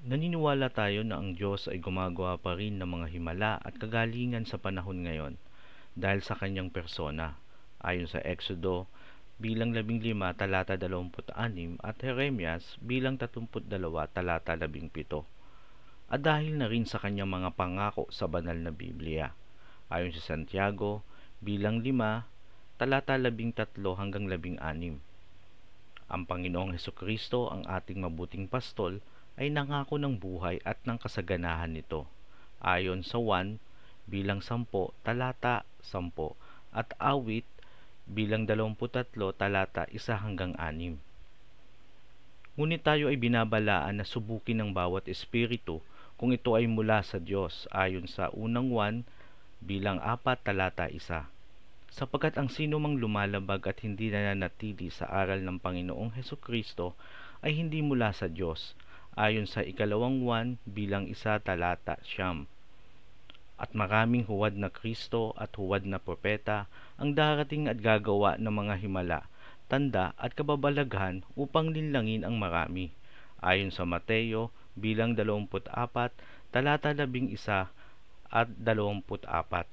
Naniniwala tayo na ang Diyos ay gumagawa pa rin ng mga himala at kagalingan sa panahon ngayon dahil sa kanyang persona, ayon sa Exodo bilang 15 talata 26 at Jeremias bilang 32 talata 17. At dahil na rin sa kanyang mga pangako sa banal na Biblia, ayon sa Santiago bilang 5 talata 13 hanggang 16. Ang Panginoong Hesukristo, ang ating mabuting pastol, ay nangako ng buhay at ng kasaganahan nito, ayon sa 1 bilang 10 talata 10 at awit bilang 23 talata 1 hanggang 6. Ngunit tayo ay binabalaan na subukin ng bawat espiritu kung ito ay mula sa Diyos, ayon sa unang 1 bilang 4 talata 1. Sapagkat ang sino mang lumalabag at hindi nananatili sa aral ng Panginoong Hesukristo ay hindi mula sa Diyos, ayon sa ikalawang 1 bilang 1 talata 9. At maraming huwad na Kristo at huwad na propeta ang darating at gagawa ng mga himala, tanda at kababalaghan upang linlangin ang marami, ayon sa Mateo bilang 24 talata 11 at 24.